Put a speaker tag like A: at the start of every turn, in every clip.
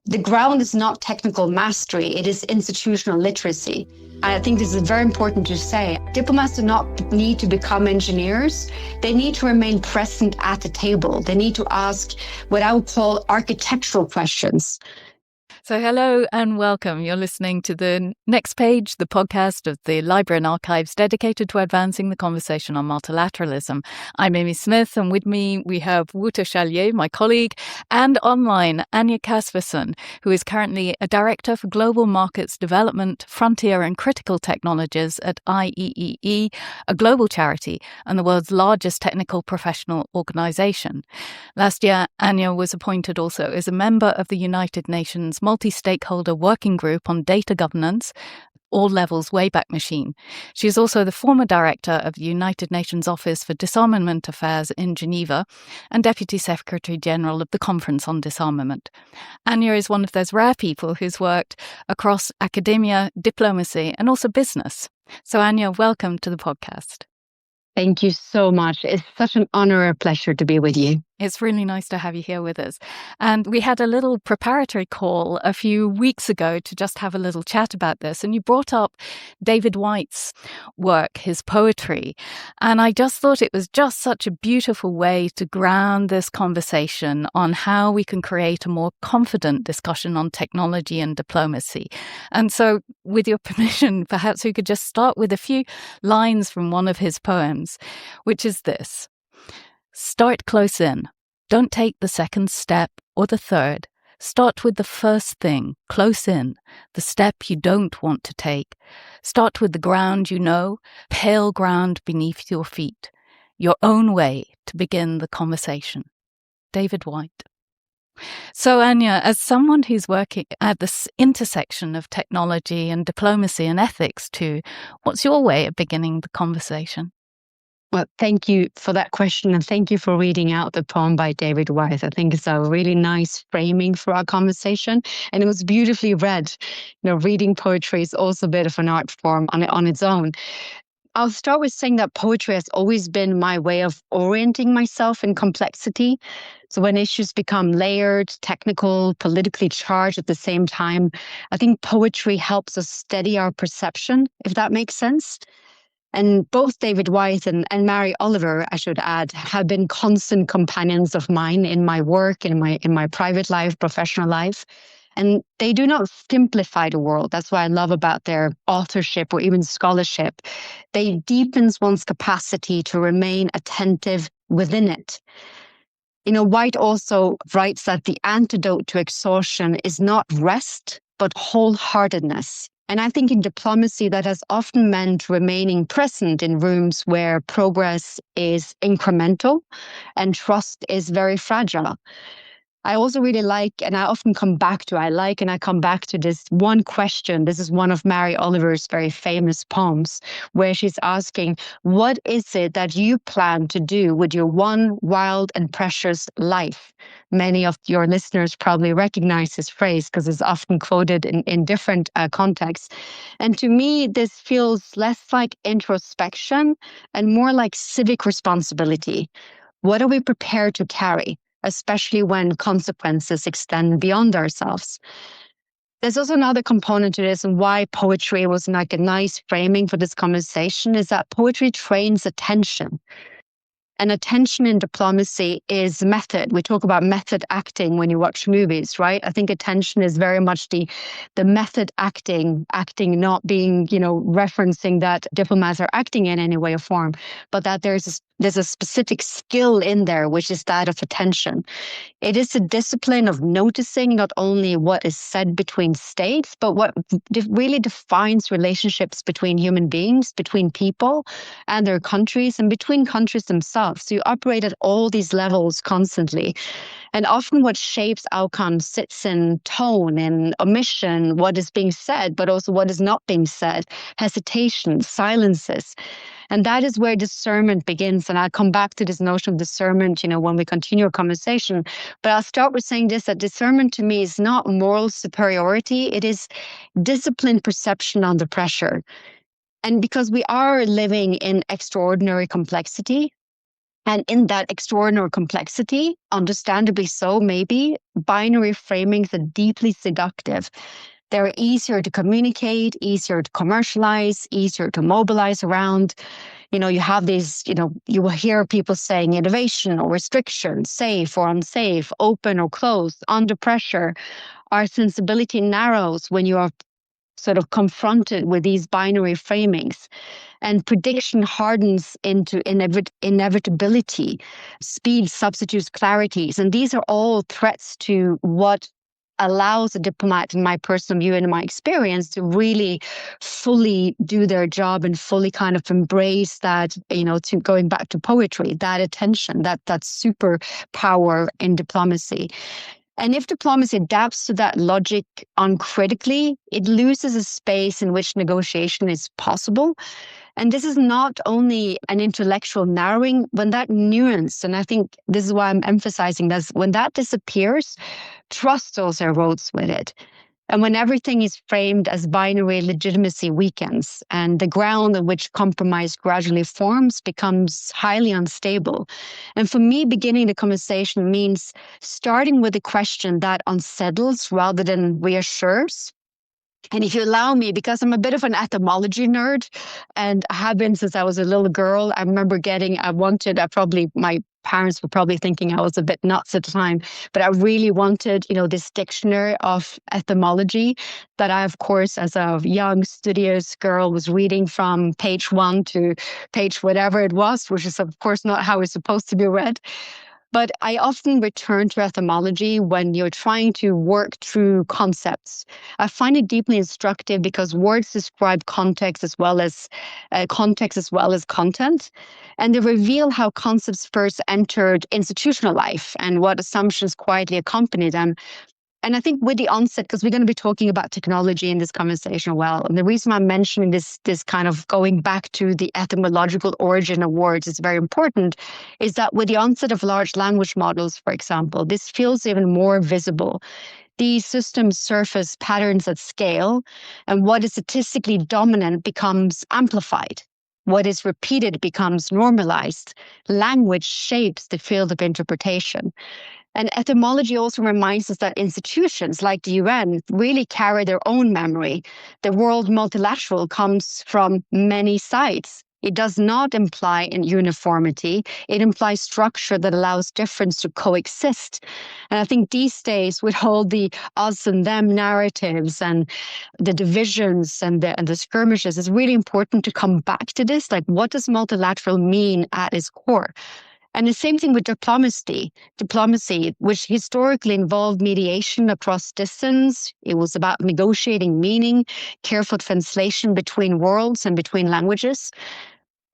A: The ground is not technical mastery, it is institutional literacy. I think this is very important to say. Diplomats do not need to become engineers. They need to remain present at the table. They need to ask what I would call architectural questions.
B: So hello and welcome. You're listening to The Next Page, the podcast of the Library and Archives dedicated to advancing the conversation on multilateralism. I'm Amy Smith, and with me we have Wouter Chalier, my colleague, and online Anja Kaspersen, who is currently a Director for Global Markets Development, Frontier and Critical Technologies at IEEE, a global charity and the world's largest technical professional organisation. Last year, Anja was appointed also as a member of the United Nations multi-stakeholder working group on data governance, all levels Wayback Machine. She is also the former director of the United Nations Office for Disarmament Affairs in Geneva and Deputy Secretary General of the Conference on Disarmament. Anja is one of those rare people who's worked across academia, diplomacy, and also business. So Anja, welcome to the podcast.
A: Thank you so much. It's such an honor and pleasure to be with you.
B: It's really nice to have you here with us. And we had a little preparatory call a few weeks ago to just have a little chat about this. And you brought up David Whyte's work, his poetry. And I just thought it was just such a beautiful way to ground this conversation on how we can create a more confident discussion on technology and diplomacy. And so, with your permission, perhaps we could just start with a few lines from one of his poems, which is this. Start close in. Don't take the second step or the third. Start with the first thing, close in, the step you don't want to take. Start with the ground you know, pale ground beneath your feet. Your own way to begin the conversation. David Whyte. So, Anja, as someone who's working at this intersection of technology and diplomacy and ethics too, what's your way of beginning the conversation?
A: Well, thank you for that question, and thank you for reading out the poem by David Whyte. I think it's a really nice framing for our conversation, and it was beautifully read. Reading poetry is also a bit of an art form on its own. I'll start with saying that poetry has always been my way of orienting myself in complexity. So when issues become layered, technical, politically charged at the same time, I think poetry helps us steady our perception, if that makes sense. And both David Whyte and Mary Oliver, I should add, have been constant companions of mine in my work, in my private life, professional life. And they do not simplify the world. That's what I love about their authorship or even scholarship. They deepens one's capacity to remain attentive within it. Whyte also writes that the antidote to exhaustion is not rest, but wholeheartedness. And I think in diplomacy, that has often meant remaining present in rooms where progress is incremental and trust is very fragile. I also really like, and I come back to this one question. This is one of Mary Oliver's very famous poems, where she's asking, what is it that you plan to do with your one wild and precious life? Many of your listeners probably recognize this phrase because it's often quoted in different contexts. And to me, this feels less like introspection and more like civic responsibility. What are we prepared to carry, especially when consequences extend beyond ourselves? There's also another component to this, and why poetry was like a nice framing for this conversation, is that poetry trains attention. And attention in diplomacy is method. We talk about method acting when you watch movies, right? I think attention is very much the method acting not being, referencing that diplomats are acting in any way or form, but that there's a specific skill in there, which is that of attention. It is a discipline of noticing not only what is said between states, but what really defines relationships between human beings, between people and their countries, and between countries themselves. So you operate at all these levels constantly. And often what shapes outcomes sits in tone and omission, what is being said, but also what is not being said, hesitation, silences. And that is where discernment begins. And I'll come back to this notion of discernment, when we continue our conversation. But I'll start with saying this, that discernment to me is not moral superiority. It is disciplined perception under pressure. And because we are living in extraordinary complexity, And in that extraordinary complexity, understandably so, maybe, binary framings are deeply seductive. They're easier to communicate, easier to commercialize, easier to mobilize around. You have these, you will hear people saying innovation or restriction, safe or unsafe, open or closed, under pressure. Our sensibility narrows when you are sort of confronted with these binary framings, and prediction hardens into inevitability. Speed substitutes clarities. And these are all threats to what allows a diplomat, in my personal view and in my experience, to really fully do their job and fully kind of embrace that, to going back to poetry, that attention, that superpower in diplomacy. And if diplomacy adapts to that logic uncritically, it loses a space in which negotiation is possible. And this is not only an intellectual narrowing, when that nuance, and I think this is why I'm emphasizing this, when that disappears, trust also erodes with it. And when everything is framed as binary, legitimacy weakens, and the ground on which compromise gradually forms becomes highly unstable. And for me, beginning the conversation means starting with a question that unsettles rather than reassures. And if you allow me, because I'm a bit of an etymology nerd, and I have been since I was a little girl, I remember my parents were probably thinking I was a bit nuts at the time, but I really wanted, this dictionary of etymology that I, of course, as a young, studious girl, was reading from page 1 to page whatever it was, which is, of course, not how it's supposed to be read. But I often return to etymology when you're trying to work through concepts. I find it deeply instructive because words describe context as well as content, and they reveal how concepts first entered institutional life and what assumptions quietly accompany them. And I think with the onset, because we're going to be talking about technology in this conversation as well, and the reason I'm mentioning this kind of going back to the etymological origin of words is very important, is that with the onset of large language models, for example, this feels even more visible. These systems surface patterns at scale, and what is statistically dominant becomes amplified. What is repeated becomes normalized. Language shapes the field of interpretation. And etymology also reminds us that institutions like the UN really carry their own memory. The word multilateral comes from many sides. It does not imply uniformity. It implies structure that allows difference to coexist. And I think these days, with all the us and them narratives and the divisions and the skirmishes, it's really important to come back to this. Like, what does multilateral mean at its core? And the same thing with diplomacy, which historically involved mediation across distance. It was about negotiating meaning, careful translation between worlds and between languages.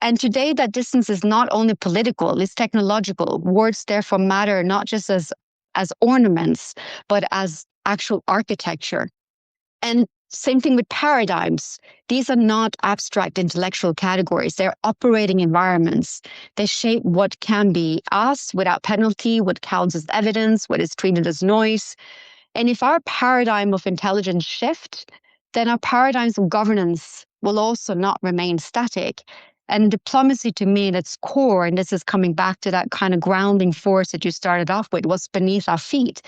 A: And today that distance is not only political, it's technological. Words therefore matter not just as ornaments, but as actual architecture. And same thing with paradigms. These are not abstract intellectual categories. They're operating environments. They shape what can be us without penalty, what counts as evidence, what is treated as noise. And if our paradigm of intelligence shift, then our paradigms of governance will also not remain static. And diplomacy, to me, at its core, and this is coming back to that kind of grounding force that you started off with, what's beneath our feet.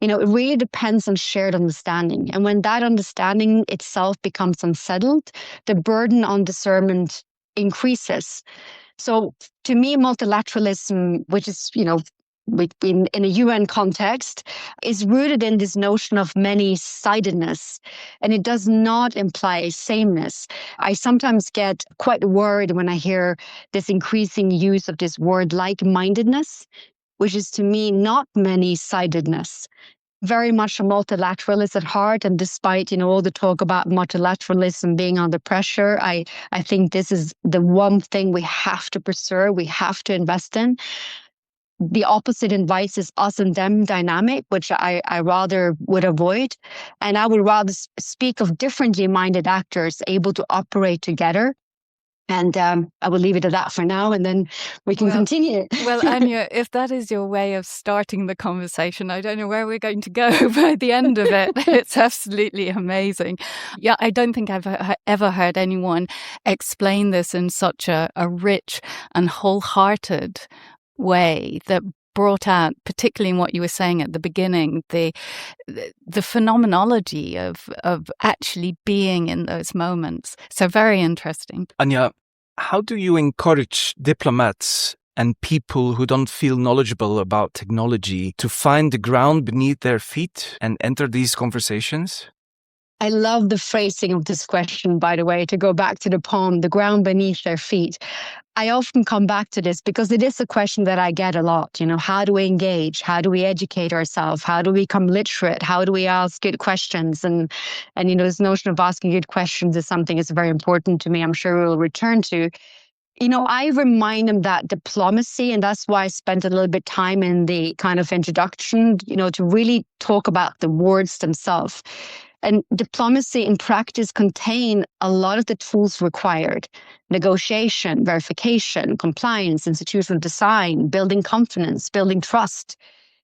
A: It really depends on shared understanding. And when that understanding itself becomes unsettled, the burden on discernment increases. So to me, multilateralism, which is, in a UN context, is rooted in this notion of many-sidedness, and it does not imply sameness. I sometimes get quite worried when I hear this increasing use of this word like-mindedness, which is to me not many-sidedness. Very much a multilateralist at heart, and despite all the talk about multilateralism being under pressure, I think this is the one thing we have to preserve, we have to invest in. The opposite invites this us and them dynamic, which I rather would avoid, and I would rather speak of differently minded actors able to operate together. And I will leave it at that for now, and then we can continue.
B: Well, Anja, if that is your way of starting the conversation, I don't know where we're going to go by the end of it. It's absolutely amazing. Yeah, I don't think I've ever heard anyone explain this in such a rich and wholehearted way that brought out, particularly in what you were saying at the beginning, the phenomenology of actually being in those moments. So very interesting.
C: Anja, how do you encourage diplomats and people who don't feel knowledgeable about technology to find the ground beneath their feet and enter these conversations?
A: I love the phrasing of this question, by the way, to go back to the poem, The Ground Beneath Their Feet. I often come back to this because it is a question that I get a lot. How do we engage? How do we educate ourselves? How do we become literate? How do we ask good questions? And this notion of asking good questions is something that's very important to me. I'm sure we'll return to. I remind them that diplomacy, and that's why I spent a little bit time in the kind of introduction, to really talk about the words themselves. And diplomacy in practice contain a lot of the tools required: negotiation, verification, compliance, institutional design, building confidence, building trust.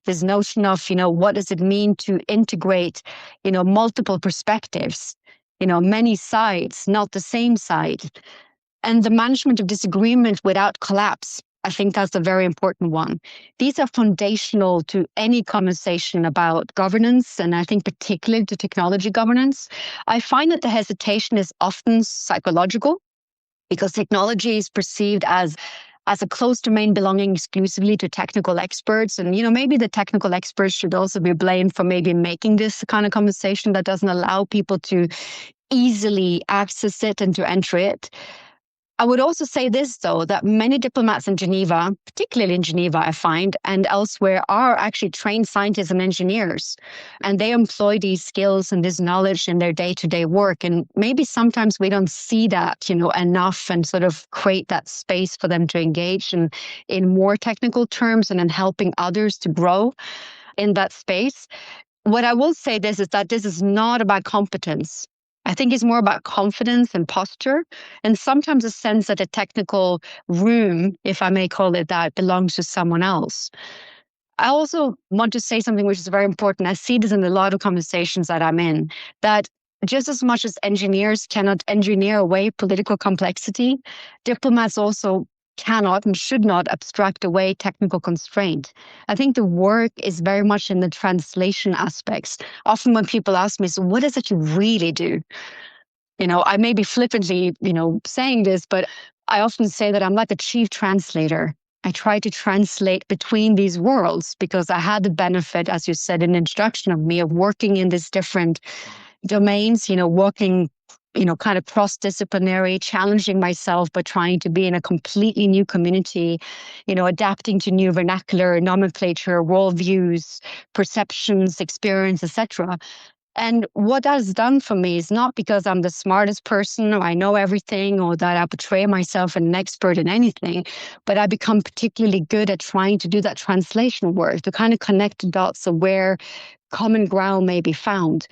A: This notion of, what does it mean to integrate, multiple perspectives, many sides, not the same side. And the management of disagreement without collapse. I think that's a very important one. These are foundational to any conversation about governance, and I think particularly to technology governance. I find that the hesitation is often psychological because technology is perceived as a closed domain belonging exclusively to technical experts. And, maybe the technical experts should also be blamed for maybe making this kind of conversation that doesn't allow people to easily access it and to enter it. I would also say this, though, that many diplomats in Geneva, particularly in Geneva, I find, and elsewhere, are actually trained scientists and engineers. And they employ these skills and this knowledge in their day-to-day work. And maybe sometimes we don't see that, enough and sort of create that space for them to engage in more technical terms and in helping others to grow in that space. What I will say is that this is not about competence. I think it's more about confidence and posture, and sometimes a sense that a technical room, if I may call it that, belongs to someone else. I also want to say something which is very important. I see this in a lot of conversations that I'm in, that just as much as engineers cannot engineer away political complexity, diplomats also cannot and should not abstract away technical constraint. I think the work is very much in the translation aspects. Often when people ask me, so what is it you really do? I may be flippantly, saying this, but I often say that I'm like a chief translator. I try to translate between these worlds because I had the benefit, as you said in the introduction of me, of working in these different domains, working kind of cross-disciplinary, challenging myself, but trying to be in a completely new community, adapting to new vernacular, nomenclature, worldviews, perceptions, experience, etc. And what that has done for me is not because I'm the smartest person or I know everything or that I portray myself as an expert in anything, but I become particularly good at trying to do that translation work, to kind of connect the dots of where common ground may be found.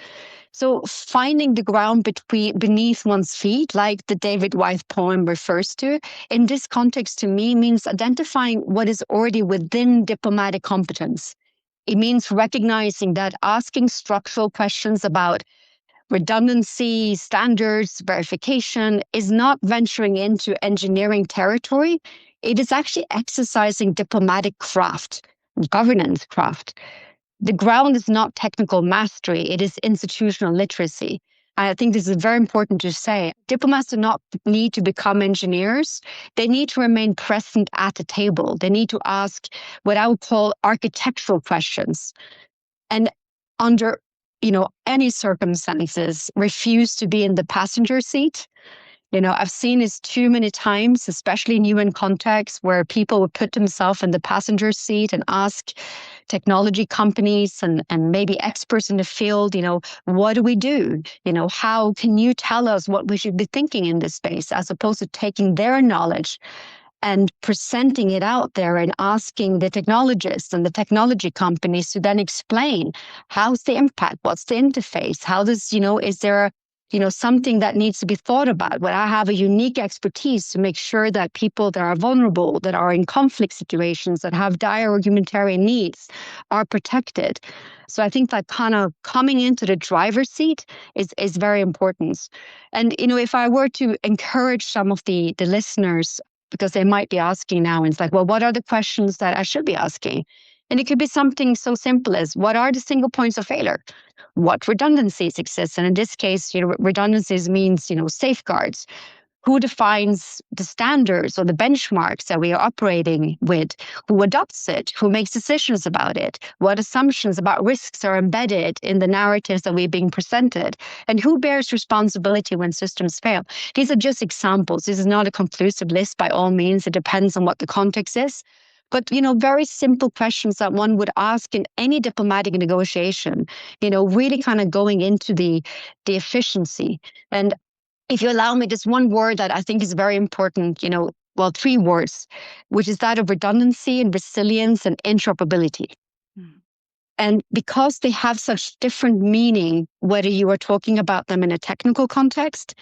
A: So finding the ground beneath one's feet, like the David Wyeth poem refers to, in this context to me means identifying what is already within diplomatic competence. It means recognizing that asking structural questions about redundancy, standards, verification is not venturing into engineering territory. It is actually exercising diplomatic craft, governance craft. The ground is not technical mastery, it is institutional literacy. I think this is very important to say. Diplomats do not need to become engineers. They need to remain present at the table. They need to ask what I would call architectural questions. And under, any circumstances, refuse to be in the passenger seat. I've seen this too many times, especially in UN contexts, where people would put themselves in the passenger seat and ask technology companies and maybe experts in the field, what do we do? How can you tell us what we should be thinking in this space, as opposed to taking their knowledge and presenting it out there and asking the technologists and the technology companies to then explain how's the impact, what's the interface, how does, is there something that needs to be thought about, where I have a unique expertise to make sure that people that are vulnerable, that are in conflict situations, that have dire humanitarian needs are protected. So I think that kind of coming into the driver's seat is very important. And, if I were to encourage some of the listeners, because they might be asking now, and it's like, well, what are the questions that I should be asking? And it could be something so simple as, what are the single points of failure? What redundancies exist? And in this case, redundancies means, safeguards. Who defines the standards or the benchmarks that we are operating with? Who adopts it? Who makes decisions about it? What assumptions about risks are embedded in the narratives that we're being presented? And who bears responsibility when systems fail? These are just examples. This is not a conclusive list by all means. It depends on what the context is. But, very simple questions that one would ask in any diplomatic negotiation, really kind of going into the efficiency. And if you allow me, just one word that I think is very important, three words, which is that of redundancy and resilience and interoperability. And because they have such different meaning, whether you are talking about them in a technical context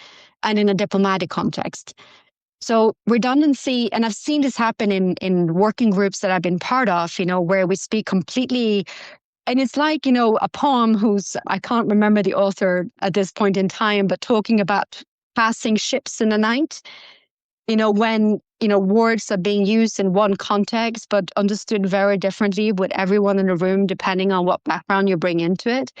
A: and in a diplomatic context. So redundancy, and I've seen this happen in working groups that I've been part of, where we speak completely. And it's like, a poem I can't remember the author at this point in time, but talking about passing ships in the night, when, words are being used in one context, but understood very differently with everyone in the room, depending on what background you bring into it.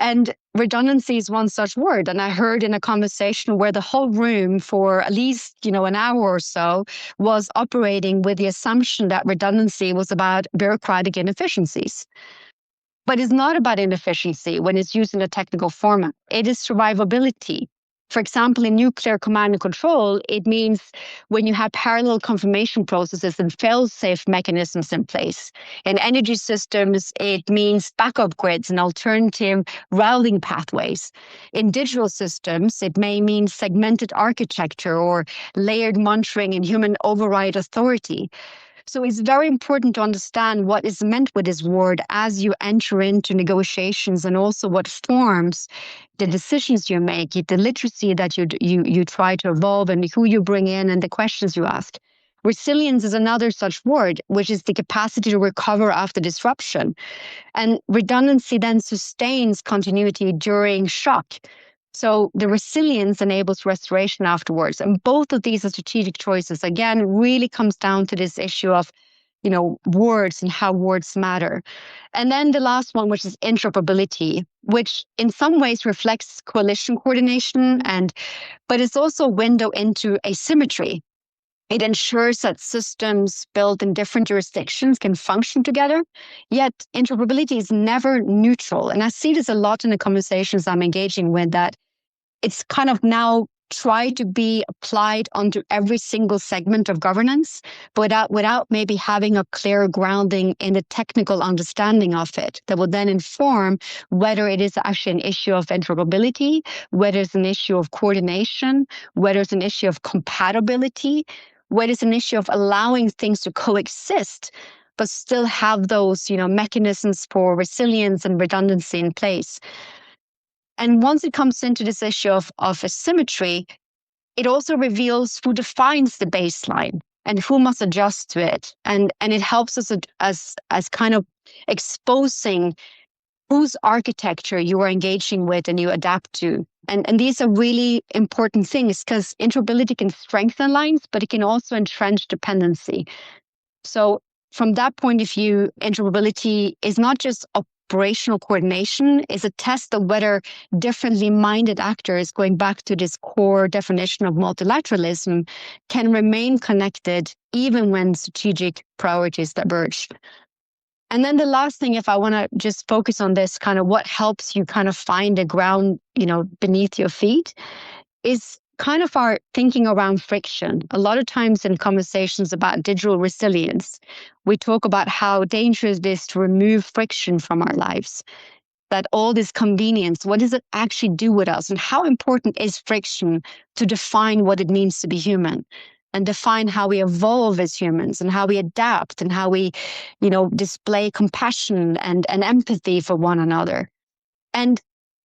A: And redundancy is one such word. And I heard in a conversation where the whole room for at least, an hour or so was operating with the assumption that redundancy was about bureaucratic inefficiencies. But it's not about inefficiency when it's used in a technical format. It is survivability. For example, in nuclear command and control, it means when you have parallel confirmation processes and fail-safe mechanisms in place. In energy systems, it means backup grids and alternative routing pathways. In digital systems, it may mean segmented architecture or layered monitoring and human override authority. So it's very important to understand what is meant with this word as you enter into negotiations, and also what forms the decisions you make, the literacy that you try to evolve, and who you bring in, and the questions you ask. Resilience is another such word, which is the capacity to recover after disruption. And redundancy then sustains continuity during shock. So the resilience enables restoration afterwards. And both of these are strategic choices. Again, really comes down to this issue of, words and how words matter. And then the last one, which is interoperability, which in some ways reflects coalition coordination, but it's also a window into asymmetry. It ensures that systems built in different jurisdictions can function together, yet interoperability is never neutral. And I see this a lot in the conversations I'm engaging with, that it's kind of now tried to be applied onto every single segment of governance, but without maybe having a clear grounding in the technical understanding of it that will then inform whether it is actually an issue of interoperability, whether it's an issue of coordination, whether it's an issue of compatibility, whether it's an issue of allowing things to coexist, but still have those, mechanisms for resilience and redundancy in place. And once it comes into this issue of asymmetry, it also reveals who defines the baseline and who must adjust to it. And it helps us as kind of exposing whose architecture you are engaging with and you adapt to. And these are really important things, because interoperability can strengthen lines, but it can also entrench dependency. So from that point of view, interoperability is not just operational coordination, is a test of whether differently minded actors, going back to this core definition of multilateralism, can remain connected even when strategic priorities diverge. And then the last thing, if I want to just focus on this, kind of what helps you kind of find the ground, beneath your feet, is kind of our thinking around friction. A lot of times in conversations about digital resilience, we talk about how dangerous it is to remove friction from our lives. That all this convenience, what does it actually do with us? And how important is friction to define what it means to be human? And define how we evolve as humans, and how we adapt, and how we, display compassion and empathy for one another. And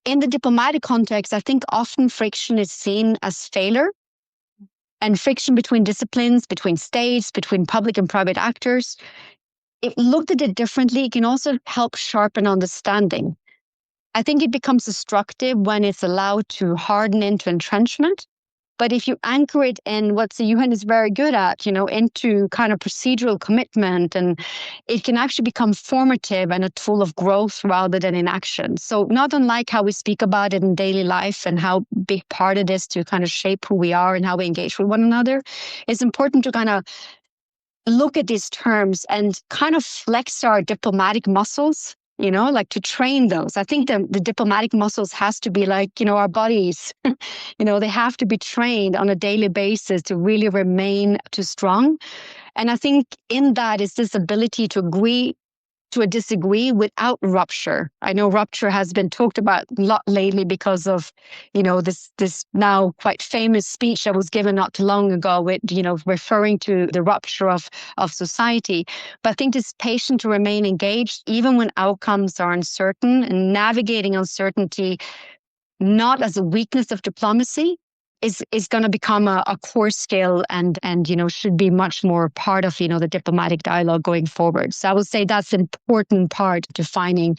A: in the diplomatic context, I think often friction is seen as failure, and friction between disciplines, between states, between public and private actors. If looked at it differently, it can also help sharpen understanding. I think it becomes destructive when it's allowed to harden into entrenchment. But if you anchor it in what the UN is very good at, into kind of procedural commitment, and it can actually become formative and a tool of growth rather than inaction. So not unlike how we speak about it in daily life and how big part it is to kind of shape who we are and how we engage with one another, it's important to kind of look at these terms and kind of flex our diplomatic muscles, like to train those. I think the diplomatic muscles has to be like, our bodies, they have to be trained on a daily basis to really remain too strong. And I think in that is this ability to agree to a disagree without rupture. I know rupture has been talked about a lot lately because of, this now quite famous speech that was given not too long ago with, referring to the rupture of society. But I think this patient to remain engaged, even when outcomes are uncertain, and navigating uncertainty, not as a weakness of diplomacy, is going to become a core skill and should be much more part of the diplomatic dialogue going forward. So I would say that's an important part to finding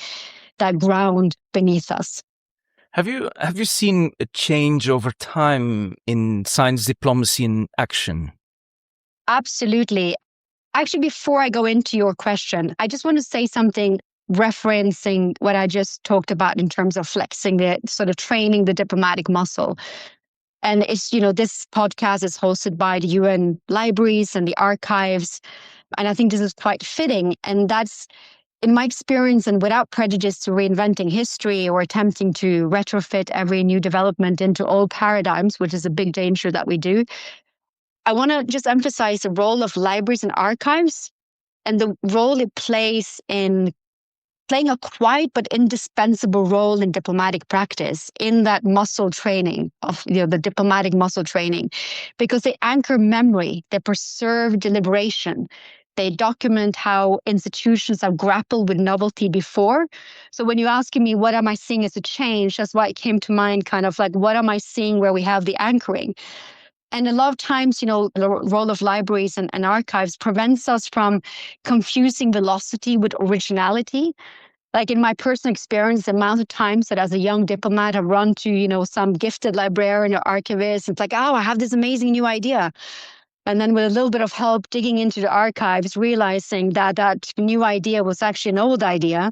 A: that ground beneath us.
C: Have you seen a change over time in science diplomacy in action?
A: Absolutely. Actually, before I go into your question, I just want to say something referencing what I just talked about in terms of flexing the sort of training the diplomatic muscle. And it's, this podcast is hosted by the UN libraries and the archives. And I think this is quite fitting. And that's, in my experience, and without prejudice to reinventing history or attempting to retrofit every new development into old paradigms, which is a big danger that we do, I want to just emphasize the role of libraries and archives and the role it plays in playing a quiet but indispensable role in diplomatic practice, in that muscle training of the diplomatic muscle training, because they anchor memory, they preserve deliberation, they document how institutions have grappled with novelty before. So when you're asking me what am I seeing as a change, that's why it came to mind, kind of like what am I seeing where we have the anchoring. And a lot of times, the role of libraries and archives prevents us from confusing velocity with originality. Like in my personal experience, the amount of times that as a young diplomat I've run to, some gifted librarian or archivist, it's like, oh, I have this amazing new idea. And then with a little bit of help digging into the archives, realizing that that new idea was actually an old idea.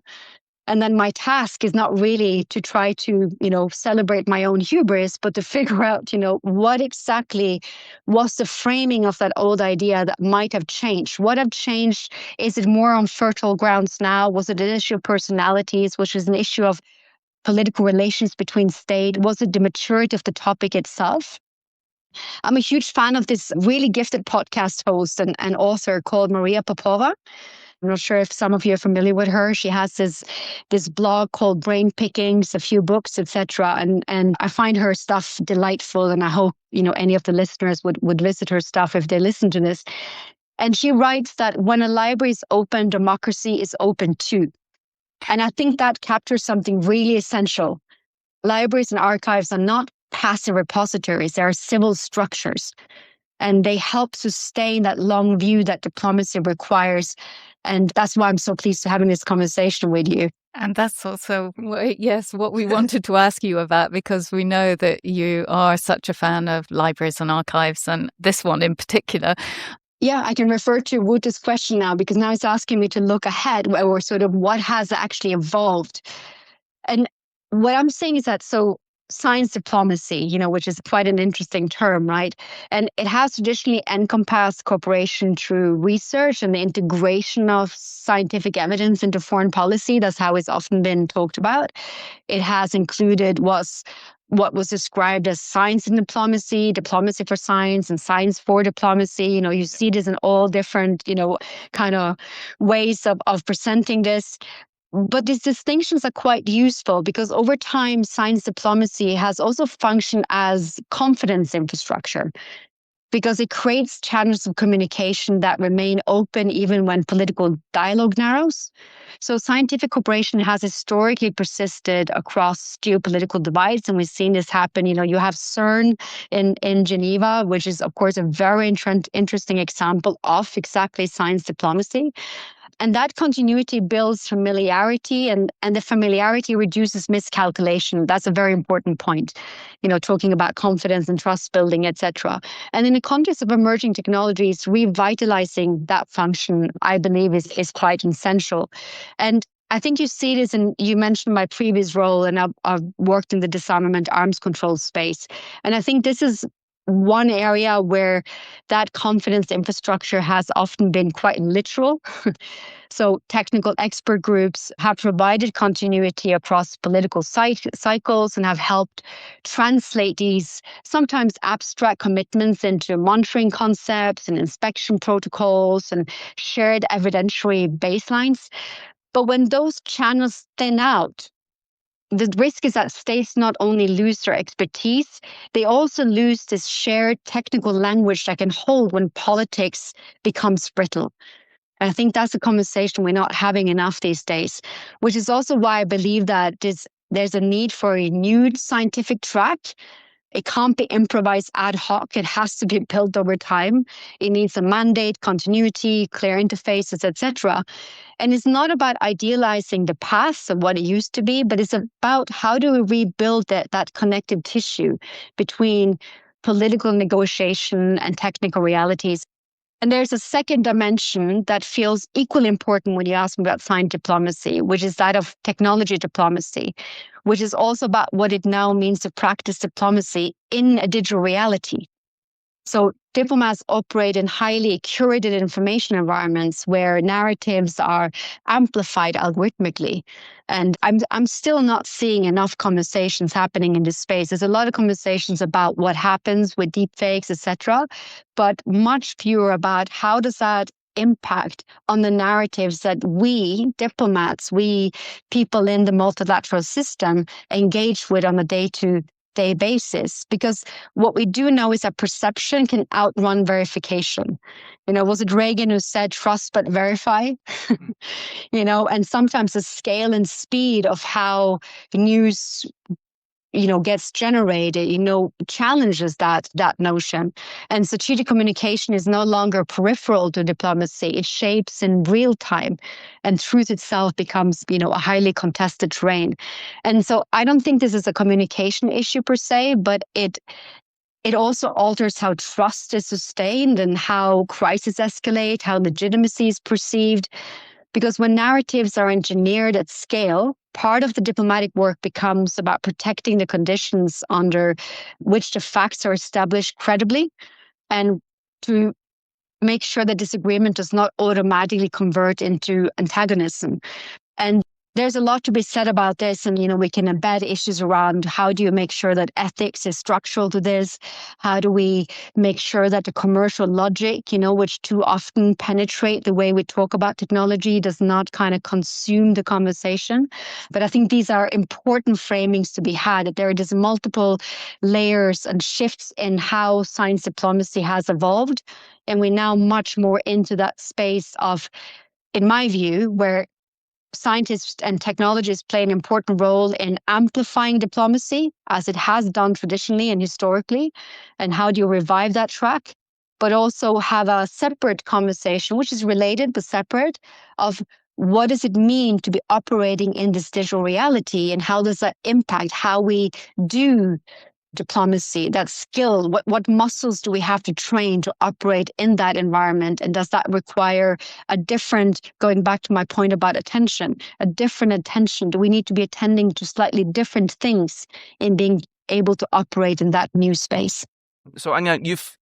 A: And then my task is not really to try to, celebrate my own hubris, but to figure out, what exactly was the framing of that old idea that might have changed. What have changed? Is it more on fertile grounds now? Was it an issue of personalities, which is an issue of political relations between state? Was it the maturity of the topic itself? I'm a huge fan of this really gifted podcast host and author called Maria Popova. I'm not sure if some of you are familiar with her. She has this blog called Brain Pickings, a few books, etc. And I find her stuff delightful, and I hope any of the listeners would visit her stuff if they listen to this. And she writes that when a library is open, democracy is open too. And I think that captures something really essential. Libraries and archives are not passive repositories; they are civil structures. And they help sustain that long view that diplomacy requires. And that's why I'm so pleased to having this conversation with you.
B: And that's also, what we wanted to ask you about, because we know that you are such a fan of libraries and archives, and this one in particular.
A: Yeah, I can refer to Wouter's question now, because now it's asking me to look ahead, or sort of what has actually evolved. And what I'm saying is that, science diplomacy, which is quite an interesting term, right? And it has traditionally encompassed cooperation through research and the integration of scientific evidence into foreign policy. That's how it's often been talked about. It has included what was described as science in diplomacy, diplomacy for science, and science for diplomacy. You see this in all different, kind of ways of presenting this. But these distinctions are quite useful because over time, science diplomacy has also functioned as confidence infrastructure, because it creates channels of communication that remain open even when political dialogue narrows. So scientific cooperation has historically persisted across geopolitical divides, and we've seen this happen. You have CERN in Geneva, which is, of course, a very interesting example of exactly science diplomacy. And that continuity builds familiarity, and the familiarity reduces miscalculation. That's a very important point, talking about confidence and trust building, etc. And in the context of emerging technologies, revitalizing that function, I believe, is quite essential. And I think you see this, and you mentioned my previous role, and I've worked in the disarmament arms control space. And I think this is one area where that confidence infrastructure has often been quite literal. So technical expert groups have provided continuity across political cycles and have helped translate these sometimes abstract commitments into monitoring concepts and inspection protocols and shared evidentiary baselines. But when those channels thin out, the risk is that states not only lose their expertise, they also lose this shared technical language that can hold when politics becomes brittle. And I think that's a conversation we're not having enough these days, which is also why I believe that there's a need for a renewed scientific track. It can't be improvised ad hoc. It has to be built over time. It needs a mandate, continuity, clear interfaces, etc. And it's not about idealizing the past of what it used to be, but it's about how do we rebuild that connective tissue between political negotiation and technical realities. And there's a second dimension that feels equally important when you ask me about science diplomacy, which is that of technology diplomacy, which is also about what it now means to practice diplomacy in a digital reality. So diplomats operate in highly curated information environments where narratives are amplified algorithmically. And I'm still not seeing enough conversations happening in this space. There's a lot of conversations about what happens with deepfakes, etc., but much fewer about how does that impact on the narratives that we diplomats, we people in the multilateral system engage with on a day-to-day basis. Because what we do know is that perception can outrun verification. Was it Reagan who said, trust but verify? And sometimes the scale and speed of how news gets generated, challenges that notion. And strategic communication is no longer peripheral to diplomacy. It shapes in real time, and truth itself becomes, a highly contested terrain. And so I don't think this is a communication issue per se, but it also alters how trust is sustained and how crises escalate, how legitimacy is perceived. Because when narratives are engineered at scale, part of the diplomatic work becomes about protecting the conditions under which the facts are established credibly, and to make sure that disagreement does not automatically convert into antagonism. And there's a lot to be said about this, and we can embed issues around how do you make sure that ethics is structural to this? How do we make sure that the commercial logic, which too often penetrate the way we talk about technology, does not kind of consume the conversation? But I think these are important framings to be had, that there are just multiple layers and shifts in how science diplomacy has evolved. And we're now much more into that space of, in my view, where scientists and technologists play an important role in amplifying diplomacy, as it has done traditionally and historically. And how do you revive that track? But also have a separate conversation, which is related but separate, of what does it mean to be operating in this digital reality, and how does that impact how we do diplomacy, that skill? What muscles do we have to train to operate in that environment? And does that require a different, going back to my point about attention, a different attention? Do we need to be attending to slightly different things in being able to operate in that new space?
C: So Anja,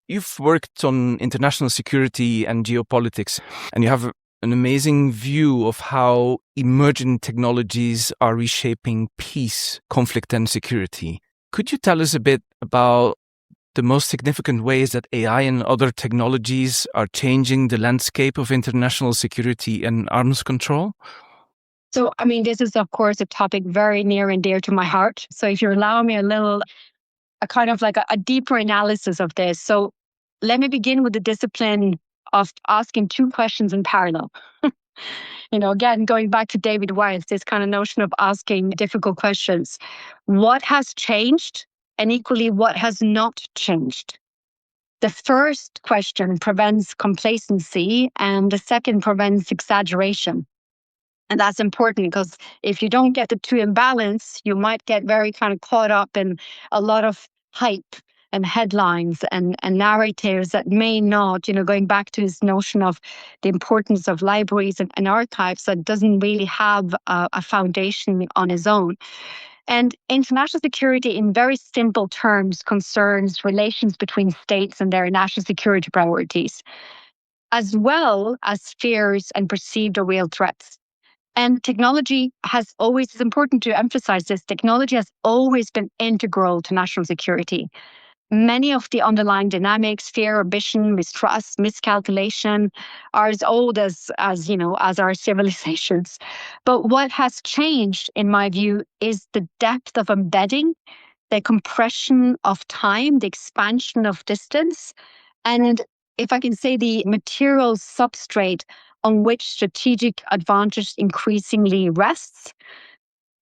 C: you've worked on international security and geopolitics, and you have an amazing view of how emerging technologies are reshaping peace, conflict, and security. Could you tell us a bit about the most significant ways that AI and other technologies are changing the landscape of international security and arms control?
A: So, this is, of course, a topic very near and dear to my heart. So if you allow me a kind of like a deeper analysis of this. So let me begin with the discipline of asking two questions in parallel. Again, going back to David Weiss, this kind of notion of asking difficult questions. What has changed? And equally, what has not changed? The first question prevents complacency, and the second prevents exaggeration. And that's important because if you don't get the two in balance, you might get very kind of caught up in a lot of hype and headlines and narratives that may not, going back to this notion of the importance of libraries and archives, that doesn't really have a foundation on its own. And international security, in very simple terms, concerns relations between states and their national security priorities, as well as fears and perceived or real threats. And technology has always, it's important to emphasize this, technology has always been integral to national security. Many of the underlying dynamics, fear, ambition, mistrust, miscalculation, are as old as our civilizations. But what has changed, in my view, is the depth of embedding, the compression of time, the expansion of distance, and, if I can say, the material substrate on which strategic advantage increasingly rests.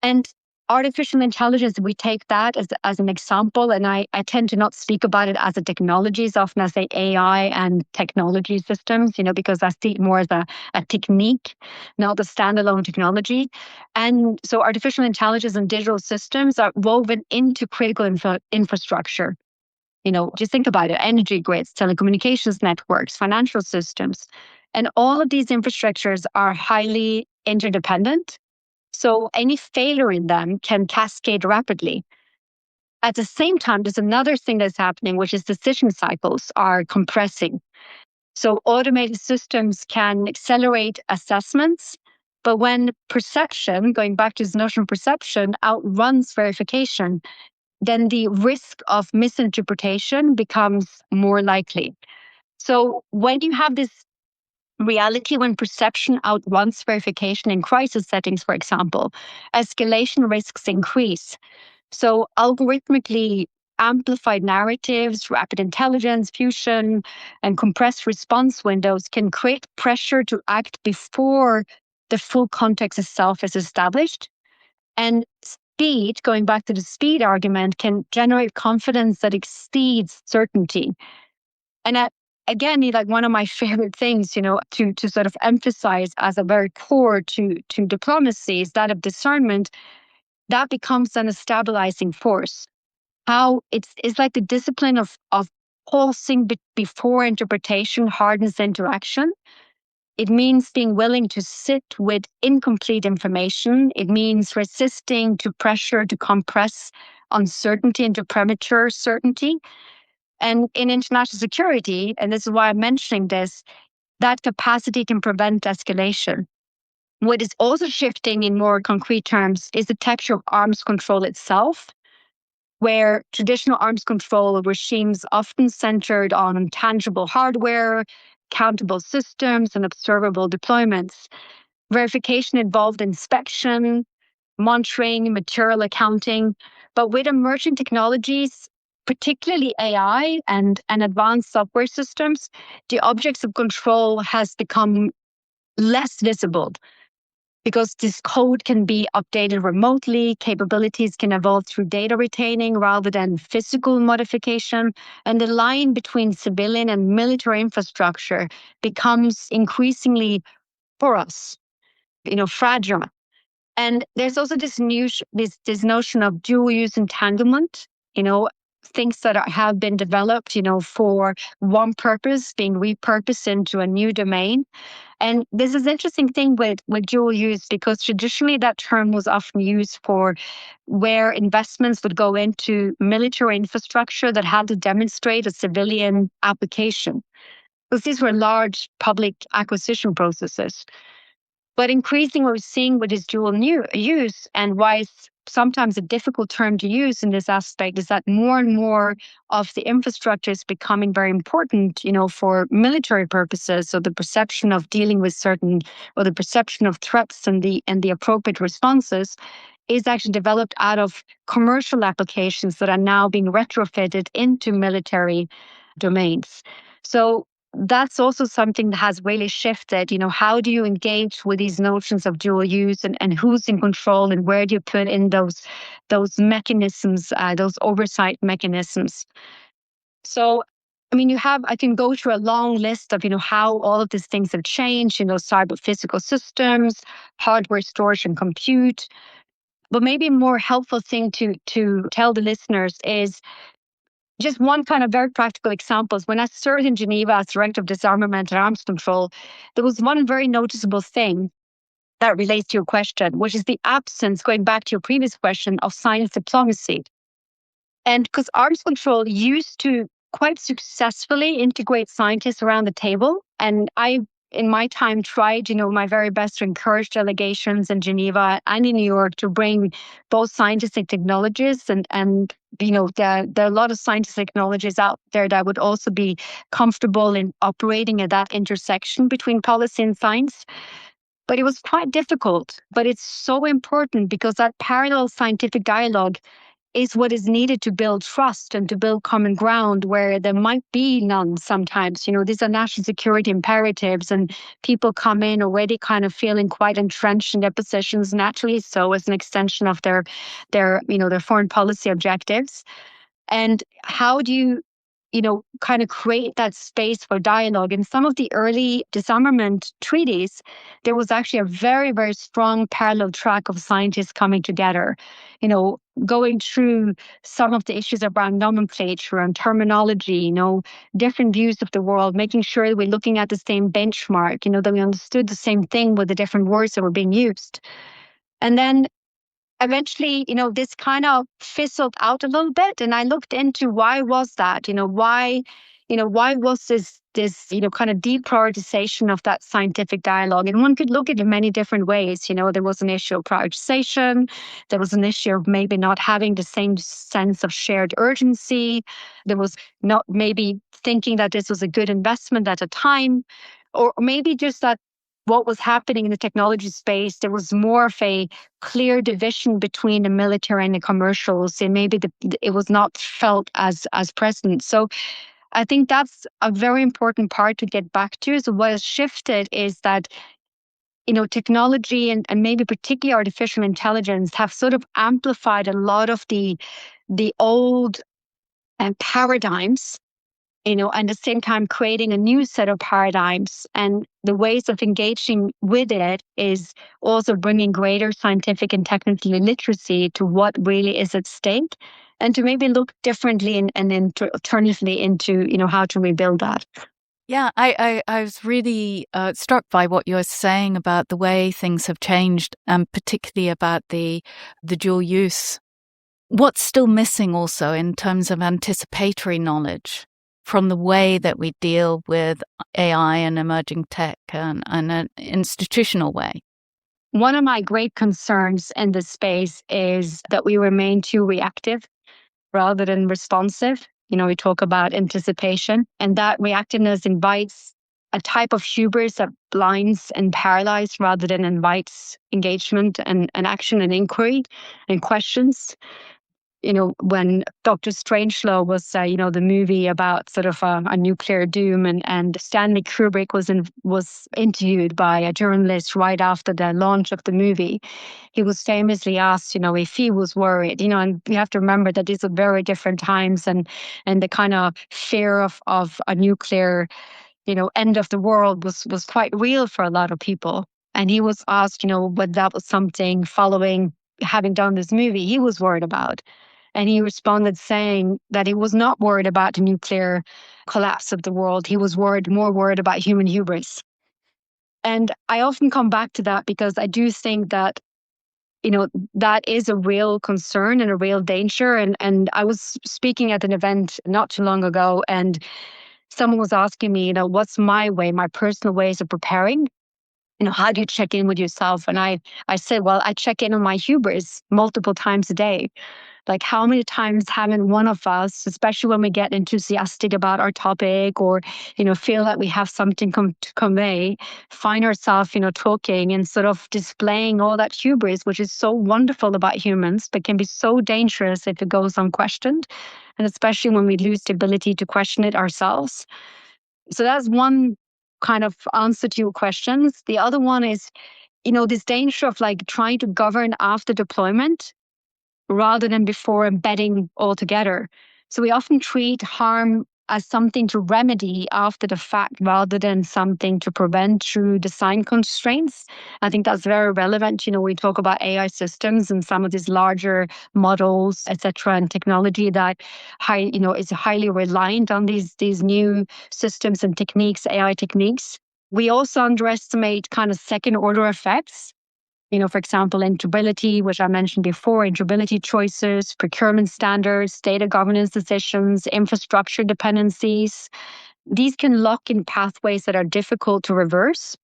A: And artificial intelligence, we take that as an example, and I tend to not speak about it as a technology as often as I say AI and technology systems, because I see it more as a technique, not a standalone technology. And so artificial intelligence and digital systems are woven into critical infrastructure. Just think about it: energy grids, telecommunications networks, financial systems. And all of these infrastructures are highly interdependent. So any failure in them can cascade rapidly. At the same time, there's another thing that's happening, which is decision cycles are compressing. So automated systems can accelerate assessments, but when perception, going back to this notion of perception, outruns verification, then the risk of misinterpretation becomes more likely. So when you have this reality, when perception outruns verification in crisis settings, for example, escalation risks increase. So algorithmically amplified narratives, rapid intelligence fusion, and compressed response windows can create pressure to act before the full context itself is established. And speed, going back to the speed argument, can generate confidence that exceeds certainty. And again, like one of my favorite things, to sort of emphasize as a very core to diplomacy is that of discernment. That becomes then a stabilizing force. How it's like the discipline of pausing before interpretation hardens interaction. It means being willing to sit with incomplete information. It means resisting to pressure to compress uncertainty into premature certainty. And in international security, and this is why I'm mentioning this, that capacity can prevent escalation. What is also shifting in more concrete terms is the texture of arms control itself, where traditional arms control regimes often centered on tangible hardware, countable systems, and observable deployments. Verification involved inspection, monitoring, material accounting. But with emerging technologies, particularly AI and advanced software systems, the objects of control has become less visible because this code can be updated remotely, capabilities can evolve through data retaining rather than physical modification, and the line between civilian and military infrastructure becomes increasingly porous, fragile. And there's also this notion of dual use entanglement, things that have been developed, for one purpose being repurposed into a new domain. And this is an interesting thing with dual use, because traditionally that term was often used for where investments would go into military infrastructure that had to demonstrate a civilian application, because these were large public acquisition processes. But increasingly, what we're seeing with this dual use, and why it's sometimes a difficult term to use in this aspect, is that more and more of the infrastructure is becoming very important, for military purposes. So the perception of dealing with or the perception of threats and the appropriate responses is actually developed out of commercial applications that are now being retrofitted into military domains. So that's also something that has really shifted. How do you engage with these notions of dual use, and who's in control, and where do you put in those mechanisms, those oversight mechanisms? So I mean, I can go through a long list of, how all of these things have changed, cyber physical systems, hardware storage and compute. But maybe a more helpful thing to tell the listeners is just one kind of very practical examples. When I served in Geneva as Director of Disarmament and Arms Control, there was one very noticeable thing that relates to your question, which is the absence, going back to your previous question, of science diplomacy. And because arms control used to quite successfully integrate scientists around the table, and I, in my time, tried, my very best to encourage delegations in Geneva and in New York to bring both scientific technologies and there are a lot of scientific technologies out there that would also be comfortable in operating at that intersection between policy and science. But it was quite difficult. But it's so important because that parallel scientific dialogue is what is needed to build trust and to build common ground where there might be none sometimes. These are national security imperatives, and people come in already kind of feeling quite entrenched in their positions, naturally so, as an extension of their foreign policy objectives. And how do you kind of create that space for dialogue? In some of the early disarmament treaties, there was actually a very, very strong parallel track of scientists coming together, going through some of the issues around nomenclature and terminology, different views of the world, making sure that we're looking at the same benchmark, that we understood the same thing with the different words that were being used. And then eventually, this kind of fizzled out a little bit. And I looked into why was that, why was this kind of deprioritization of that scientific dialogue? And one could look at it in many different ways. There was an issue of prioritization. There was an issue of maybe not having the same sense of shared urgency. There was not maybe thinking that this was a good investment at a time, or maybe just that what was happening in the technology space, there was more of a clear division between the military and the commercials, and maybe it was not felt as present. So I think that's a very important part to get back to. So what has shifted is that technology and maybe particularly artificial intelligence have sort of amplified a lot of the old paradigms, and at the same time creating a new set of paradigms. And the ways of engaging with it is also bringing greater scientific and technical literacy to what really is at stake, and to maybe look differently and alternatively into, how to rebuild that.
B: Yeah, I was really struck by what you're saying about the way things have changed, and particularly about the dual use. What's still missing also in terms of anticipatory knowledge from the way that we deal with AI and emerging tech and an institutional way?
A: One of my great concerns in this space is that we remain too reactive rather than responsive. We talk about anticipation, and that reactiveness invites a type of hubris that blinds and paralyzes rather than invites engagement and action and inquiry and questions. When Dr. Strangelove was, the movie about sort of a nuclear doom, and Stanley Kubrick was interviewed by a journalist right after the launch of the movie. He was famously asked, if he was worried, and you have to remember that these are very different times, and the kind of fear of a nuclear, end of the world was quite real for a lot of people. And he was asked, whether that was something following having done this movie he was worried about. And he responded saying that he was not worried about the nuclear collapse of the world. He was more worried about human hubris. And I often come back to that because I do think that, that is a real concern and a real danger. And I was speaking at an event not too long ago, and someone was asking me, what's my personal ways of preparing? How do you check in with yourself? And I said, well, I check in on my hubris multiple times a day. Like, how many times haven't one of us, especially when we get enthusiastic about our topic or, feel that we have something to convey, find ourselves, talking and sort of displaying all that hubris, which is so wonderful about humans, but can be so dangerous if it goes unquestioned. And especially when we lose the ability to question it ourselves. So that's one kind of answer to your questions. The other one is, this danger of like trying to govern after deployment rather than before embedding altogether. So we often treat harm as something to remedy after the fact rather than something to prevent through design constraints. I think that's very relevant. We talk about AI systems and some of these larger models, etc., and technology that is highly reliant on these new systems and techniques, AI techniques. We also underestimate kind of second order effects. For example, interoperability, which I mentioned before, interoperability choices, procurement standards, data governance decisions, infrastructure dependencies. These can lock in pathways that are difficult to reverse.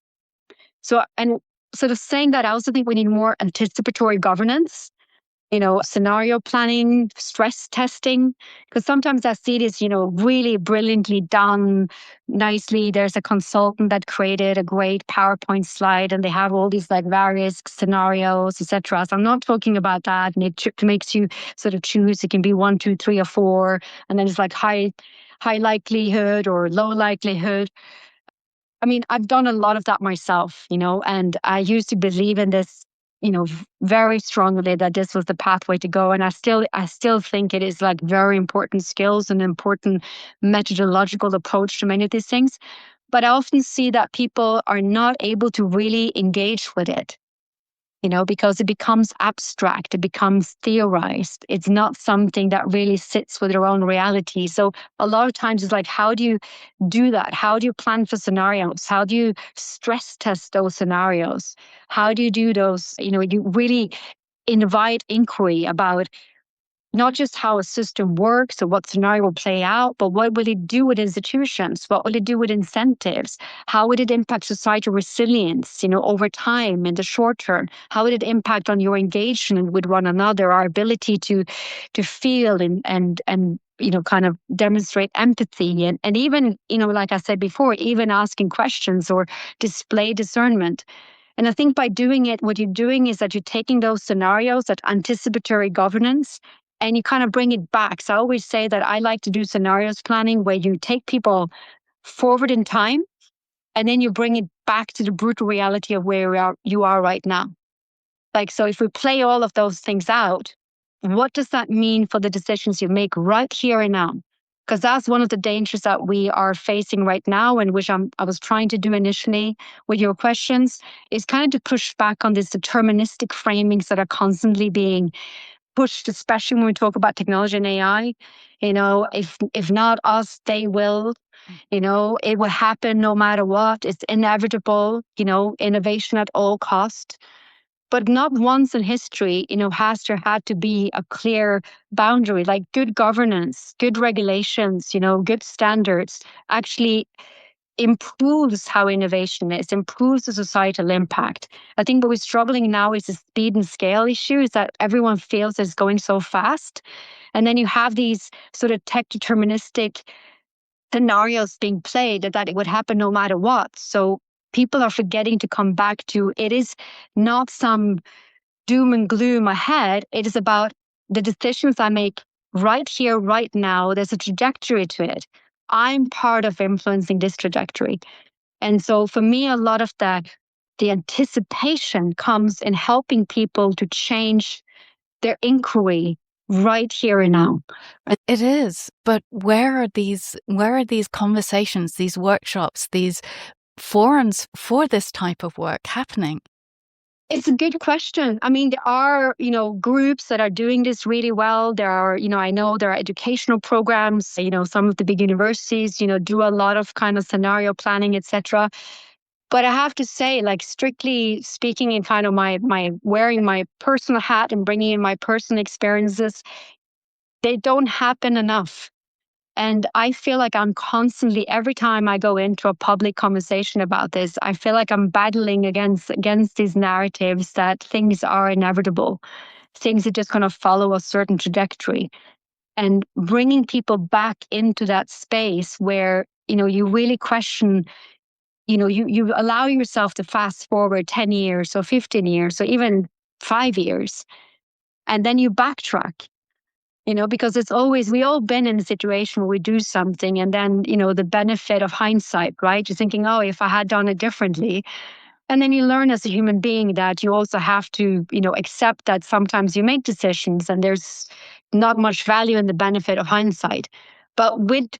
A: So, and sort of saying that, I also think we need more anticipatory governance, scenario planning, stress testing, because sometimes I see this, really brilliantly done, nicely. There's a consultant that created a great PowerPoint slide and they have all these like various scenarios, etc. So I'm not talking about that. And it makes you sort of choose. It can be 1, 2, 3, or 4. And then it's like high likelihood or low likelihood. I mean, I've done a lot of that myself, and I used to believe in this, very strongly that this was the pathway to go. And I still think it is like very important skills and important methodological approach to many of these things. But I often see that people are not able to really engage with it. Because it becomes abstract, it becomes theorized. It's not something that really sits with their own reality. So a lot of times it's like, how do you do that? How do you plan for scenarios? How do you stress test those scenarios? How do you do those? You really invite inquiry about not just how a system works or what scenario will play out, but what will it do with institutions? What will it do with incentives? How would it impact societal resilience, over time in the short term? How would it impact on your engagement with one another, our ability to feel and kind of demonstrate empathy and even, like I said before, even asking questions or display discernment. And I think by doing it, what you're doing is that you're taking those scenarios, that anticipatory governance, and you kind of bring it back. So I always say that I like to do scenarios planning where you take people forward in time and then you bring it back to the brutal reality of where you are right now. Like, so if we play all of those things out, what does that mean for the decisions you make right here and now? Because that's one of the dangers that we are facing right now, and which I was trying to do initially with your questions, is kind of to push back on these deterministic framings that are constantly being pushed, especially when we talk about technology and AI. If not us, they will. It will happen no matter what. It's inevitable. Innovation at all cost. But not once in history, has there had to be a clear boundary, like good governance, good regulations, good standards actually improves how innovation is, improves the societal impact. I think what we're struggling now is the speed and scale issue, is that everyone feels it's going so fast. And then you have these sort of tech deterministic scenarios being played that it would happen no matter what. So people are forgetting to come back to, it is not some doom and gloom ahead. It is about the decisions I make right here, right now. There's a trajectory to it. I'm part of influencing this trajectory. And so for me, a lot of the anticipation comes in helping people to change their inquiry right here and now.
B: It is. But where are these conversations, these workshops, these forums for this type of work happening?
A: It's a good question. I mean, there are, groups that are doing this really well. There are, I know there are educational programs, some of the big universities, do a lot of kind of scenario planning, etc. But I have to say, like, strictly speaking in kind of my wearing my personal hat and bringing in my personal experiences, they don't happen enough. And I feel like I'm constantly, every time I go into a public conversation about this, I feel like I'm battling against these narratives that things are inevitable. Things are just going to follow a certain trajectory. And bringing people back into that space where, you really question, you allow yourself to fast forward 10 years or 15 years or even 5 years. And then you backtrack. Because it's always, we all been in a situation where we do something and then, the benefit of hindsight, right? You're thinking, oh, if I had done it differently. And then you learn as a human being that you also have to, accept that sometimes you make decisions and there's not much value in the benefit of hindsight. But with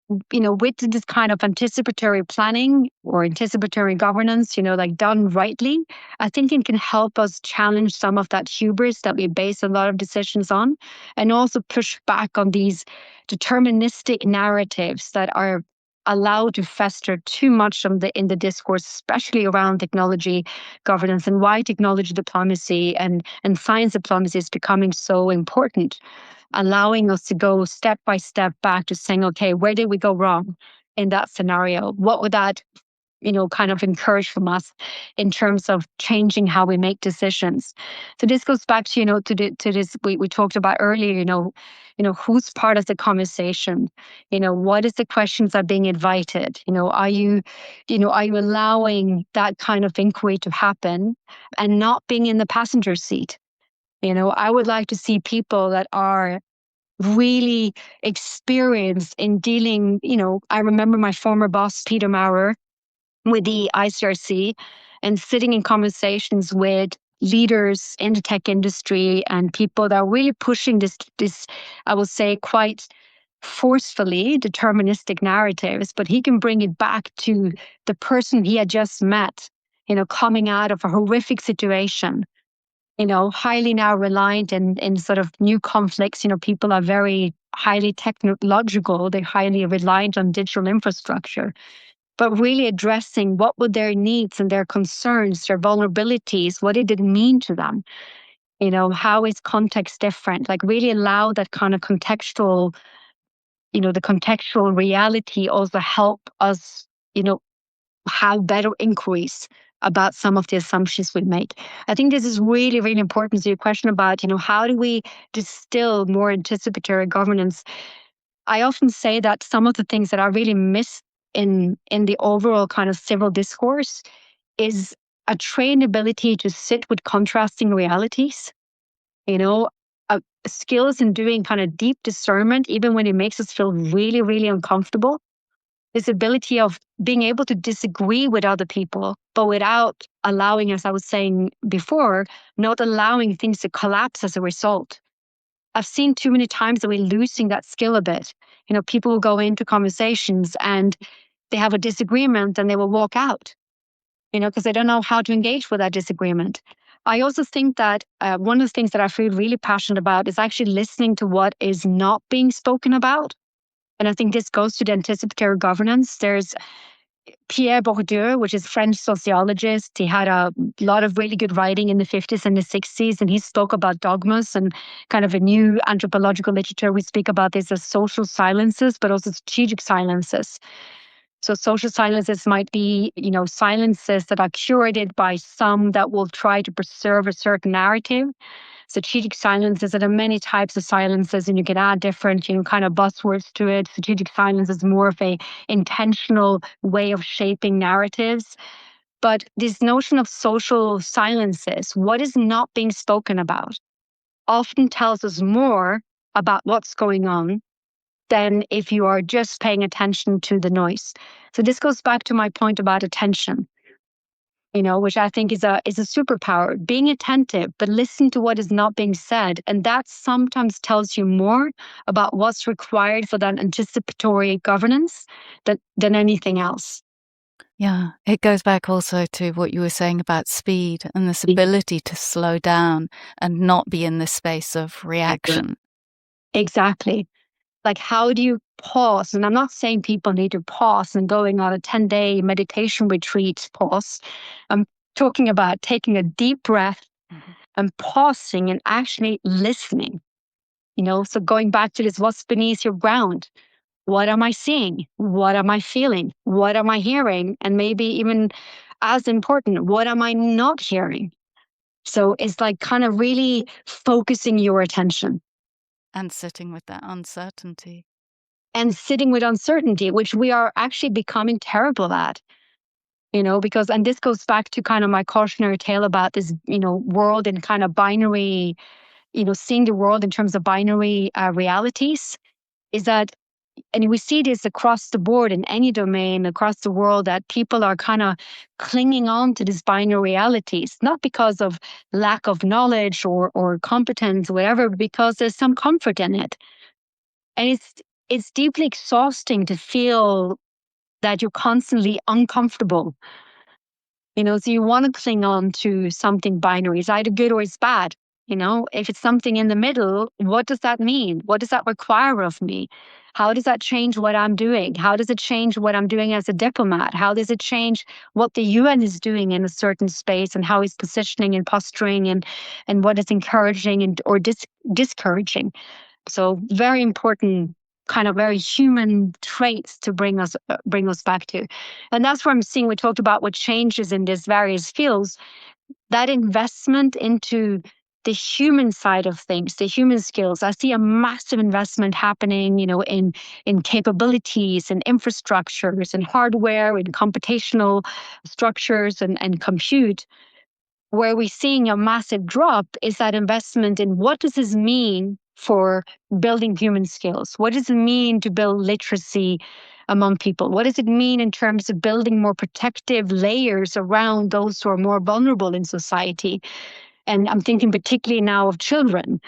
A: with this kind of anticipatory planning or anticipatory governance, like done rightly, I think it can help us challenge some of that hubris that we base a lot of decisions on, and also push back on these deterministic narratives that are allowed to fester too much in the discourse, especially around technology governance, and why technology diplomacy and science diplomacy is becoming so important, allowing us to go step by step back to saying, okay, where did we go wrong in that scenario? What would that, kind of encourage from us in terms of changing how we make decisions? So this goes back to, to this we talked about earlier, who's part of the conversation? What is the questions that are being invited? Are you allowing that kind of inquiry to happen and not being in the passenger seat? I would like to see people that are really experienced in dealing. I remember my former boss, Peter Maurer, with the ICRC, and sitting in conversations with leaders in the tech industry and people that are really pushing this, I will say, quite forcefully deterministic narratives, but he can bring it back to the person he had just met, coming out of a horrific situation, highly now reliant in sort of new conflicts. People are very highly technological, they're highly reliant on digital infrastructure, but really addressing what were their needs and their concerns, their vulnerabilities, what did it mean to them? How is context different? Like really allow that kind of contextual, the contextual reality also help us, have better inquiries about some of the assumptions we make. I think this is really, really important. So your question about, how do we distill more anticipatory governance? I often say that some of the things that are really missed in the overall kind of civil discourse is a trained ability to sit with contrasting realities, skills in doing kind of deep discernment, even when it makes us feel really, really uncomfortable. This ability of being able to disagree with other people, but without allowing, as I was saying before, not allowing things to collapse as a result. I've seen too many times that we're losing that skill a bit. People will go into conversations and they have a disagreement and they will walk out, because they don't know how to engage with that disagreement. I also think that one of the things that I feel really passionate about is actually listening to what is not being spoken about. And I think this goes to the anticipatory governance. There's Pierre Bourdieu, which is a French sociologist. He had a lot of really good writing in the 50s and the 60s, and he spoke about dogmas and kind of a new anthropological literature. We speak about this as social silences, but also strategic silences. So social silences might be, silences that are curated by some that will try to preserve a certain narrative. Strategic silences, there are many types of silences, and you can add different, kind of buzzwords to it. Strategic silence is more of a intentional way of shaping narratives. But this notion of social silences, what is not being spoken about, often tells us more about what's going on than if you are just paying attention to the noise. So this goes back to my point about attention, which I think is a superpower. Being attentive, but listen to what is not being said. And that sometimes tells you more about what's required for that anticipatory governance than anything else.
B: Yeah, it goes back also to what you were saying about speed and this ability to slow down and not be in this space of reaction.
A: Exactly. Like, how do you pause? And I'm not saying people need to pause and going on a 10-day meditation retreat pause. I'm talking about taking a deep breath and pausing and actually listening. So going back to this, what's beneath your ground? What am I seeing? What am I feeling? What am I hearing? And maybe even as important, what am I not hearing? So it's like kind of really focusing your attention.
B: And sitting with that uncertainty.
A: And sitting with uncertainty, which we are actually becoming terrible at, because, and this goes back to kind of my cautionary tale about this, world in kind of binary, seeing the world in terms of binary realities, is that, and we see this across the board in any domain across the world, that people are kind of clinging on to these binary realities, not because of lack of knowledge or competence or whatever, because there's some comfort in it. And it's deeply exhausting to feel that you're constantly uncomfortable. So you want to cling on to something binary. It's either good or it's bad. If it's something in the middle, what does that mean? What does that require of me? How does that change what I'm doing? How does it change what I'm doing as a diplomat? How does it change what the UN is doing in a certain space and how it's positioning and posturing and what it's encouraging or discouraging? So very important, kind of very human traits to bring us back to. And that's where I'm seeing, we talked about what changes in these various fields, that investment into the human side of things, the human skills. I see a massive investment happening, in capabilities and infrastructures and hardware and computational structures and compute. Where we're seeing a massive drop is that investment in what does this mean for building human skills? What does it mean to build literacy among people? What does it mean in terms of building more protective layers around those who are more vulnerable in society? And I'm thinking particularly now of children,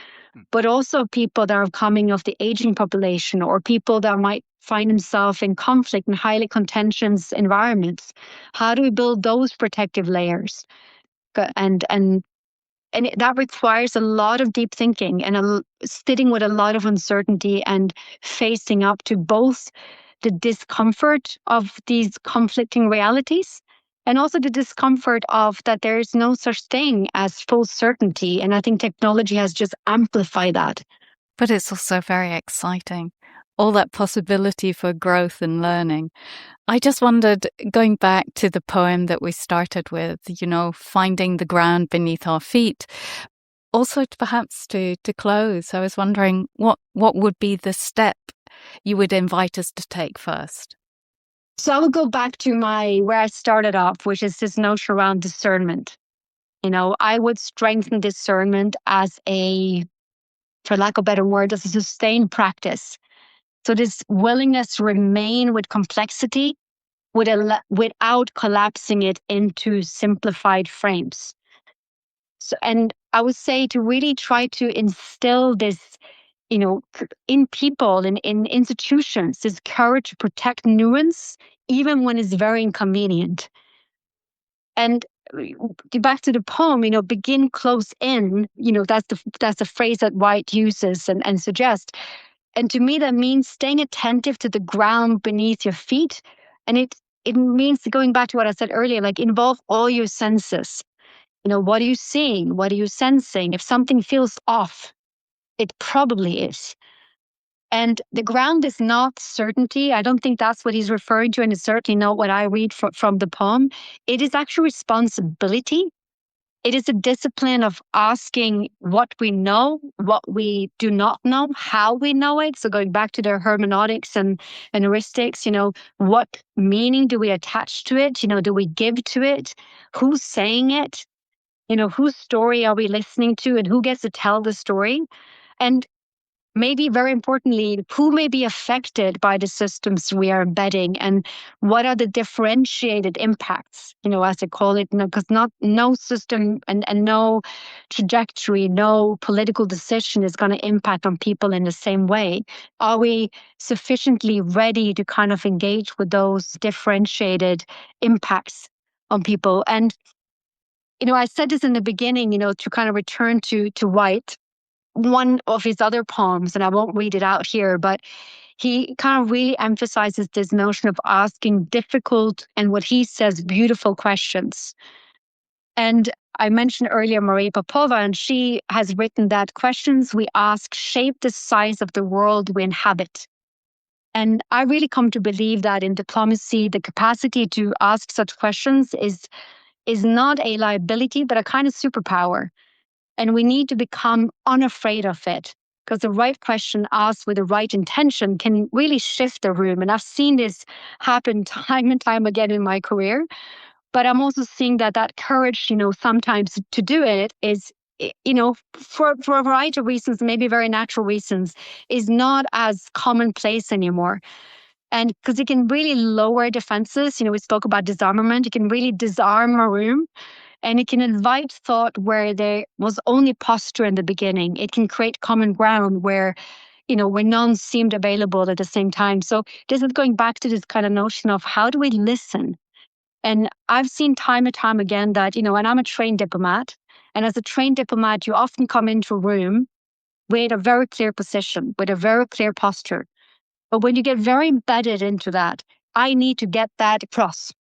A: but also people that are coming of the aging population or people that might find themselves in conflict and highly contentious environments. How do we build those protective layers? And that requires a lot of deep thinking and sitting with a lot of uncertainty and facing up to both the discomfort of these conflicting realities and also the discomfort of that there is no such thing as full certainty. And I think technology has just amplified that.
B: But it's also very exciting, all that possibility for growth and learning. I just wondered, going back to the poem that we started with, finding the ground beneath our feet, also perhaps to close, I was wondering what would be the step you would invite us to take first?
A: So I would go back to where I started off, which is this notion around discernment. I would strengthen discernment as for lack of a better word, as a sustained practice. So this willingness to remain with complexity without collapsing it into simplified frames. So, and I would say to really try to instill this, in people and in institutions, this courage to protect nuance, even when it's very inconvenient. And back to the poem, begin close in, that's the phrase that White uses and suggests. And to me, that means staying attentive to the ground beneath your feet. And it means going back to what I said earlier, like involve all your senses. What are you seeing? What are you sensing? If something feels off, it probably is. And the ground is not certainty. I don't think that's what he's referring to, and it's certainly not what I read from the poem. It is actual responsibility. It is a discipline of asking what we know, what we do not know, how we know it. So going back to their hermeneutics and heuristics, what meaning do we attach to it? Do we give to it? Who's saying it? Whose story are we listening to and who gets to tell the story? And maybe very importantly, who may be affected by the systems we are embedding and what are the differentiated impacts, as I call it, because no system and no trajectory, no political decision is going to impact on people in the same way. Are we sufficiently ready to kind of engage with those differentiated impacts on people? And, I said this in the beginning, to kind of return to White. One of his other poems, and I won't read it out here, but he kind of really emphasizes this notion of asking difficult and what he says, beautiful questions. And I mentioned earlier Marie Popova, and she has written that questions we ask shape the size of the world we inhabit. And I really come to believe that in diplomacy, the capacity to ask such questions is not a liability, but a kind of superpower. And we need to become unafraid of it, because the right question asked with the right intention can really shift the room. And I've seen this happen time and time again in my career. But I'm also seeing that courage, sometimes to do it is, for a variety of reasons, maybe very natural reasons, is not as commonplace anymore. And because it can really lower defenses. We spoke about disarmament. It can really disarm a room. And it can invite thought where there was only posture in the beginning. It can create common ground where, when none seemed available at the same time. So this is going back to this kind of notion of how do we listen? And I've seen time and time again that, and I'm a trained diplomat. And as a trained diplomat, you often come into a room with a very clear position, with a very clear posture. But when you get very embedded into that, I need to get that across.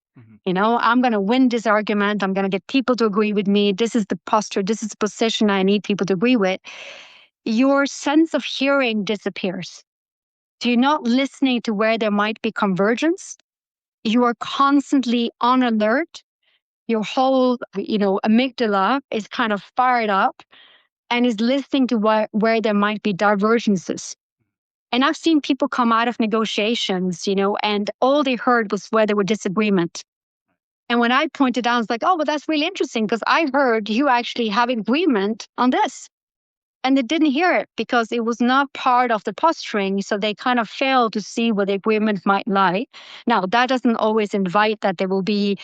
A: I'm going to win this argument. I'm going to get people to agree with me. This is the posture. This is the position I need people to agree with. Your sense of hearing disappears. So you're not listening to where there might be convergence. You are constantly on alert. Your whole, amygdala is kind of fired up and is listening to where there might be divergences. And I've seen people come out of negotiations, and all they heard was where there were disagreement. And when I pointed out, I was like, oh, well, that's really interesting because I heard you actually have agreement on this. And they didn't hear it because it was not part of the posturing. So they kind of failed to see where the agreement might lie. Now, that doesn't always invite that there will be,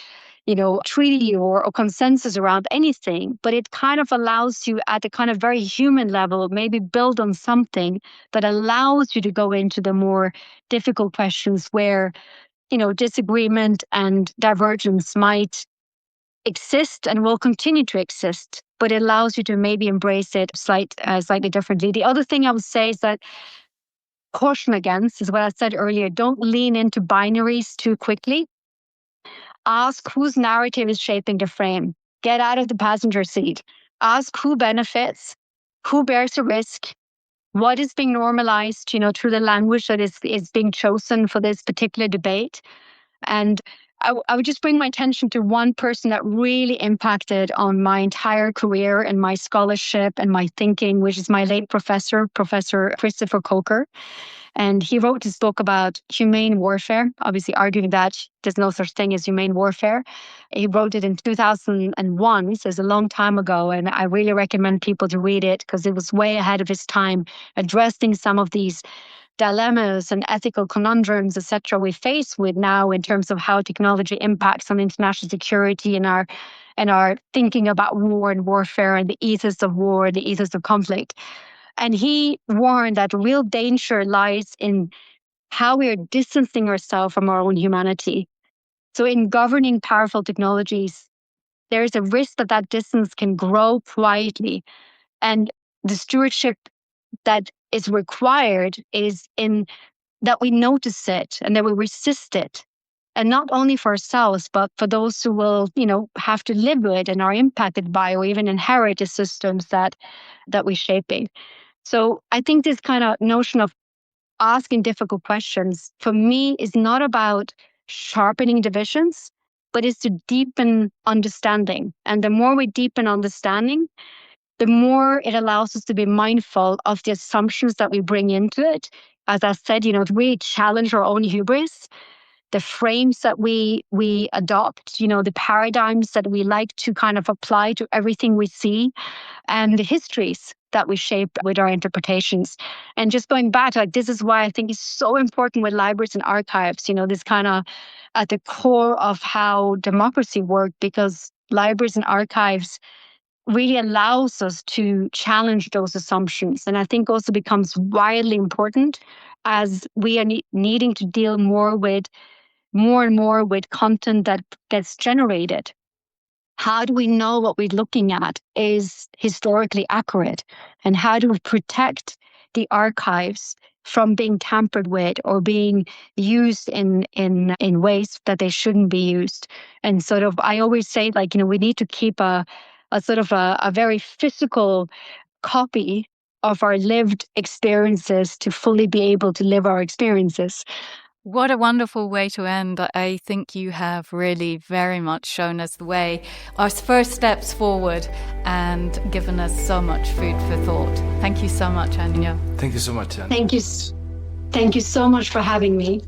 A: treaty or consensus around anything, but it kind of allows you at a kind of very human level, maybe build on something that allows you to go into the more difficult questions where, disagreement and divergence might exist and will continue to exist, but it allows you to maybe embrace it slightly differently. The other thing I would say is that caution against is what I said earlier. Don't lean into binaries too quickly. Ask whose narrative is shaping the frame. Get out of the passenger seat. Ask who benefits, who bears the risk, what is being normalized, through the language that is being chosen for this particular debate. And I would just bring my attention to one person that really impacted on my entire career and my scholarship and my thinking, which is my late professor, Professor Christopher Coker. And he wrote this book about humane warfare, obviously arguing that there's no such thing as humane warfare. He wrote it in 2001, so it's a long time ago. And I really recommend people to read it because it was way ahead of its time, addressing some of these dilemmas and ethical conundrums, etc., we face with now in terms of how technology impacts on international security and our thinking about war and warfare and the ethos of war, the ethos of conflict. And he warned that real danger lies in how we are distancing ourselves from our own humanity. So in governing powerful technologies, there's a risk that distance can grow quietly. And the stewardship that is required is in that we notice it and that we resist it. And not only for ourselves, but for those who will, have to live with and are impacted by or even inherit the systems that we're shaping. So I think this kind of notion of asking difficult questions for me is not about sharpening divisions, but is to deepen understanding. And the more we deepen understanding, the more it allows us to be mindful of the assumptions that we bring into it. As I said, to really challenge our own hubris, the frames that we adopt, the paradigms that we like to kind of apply to everything we see, and the histories that we shape with our interpretations. And just going back, this is why I think it's so important with libraries and archives, this kind of at the core of how democracy works, because libraries and archives really allows us to challenge those assumptions. And I think also becomes widely important as we are needing to deal more and more with content that gets generated. How do we know what we're looking at is historically accurate? And how do we protect the archives from being tampered with or being used in ways that they shouldn't be used? And sort of, I always say, we need to keep a sort of a very physical copy of our lived experiences to fully be able to live our experiences.
B: What a wonderful way to end. I think you have really very much shown us the way, our first steps forward, and given us so much food for thought. Thank you so much, Anja.
C: Thank you so much, Anja.
A: Thank you so much for having me.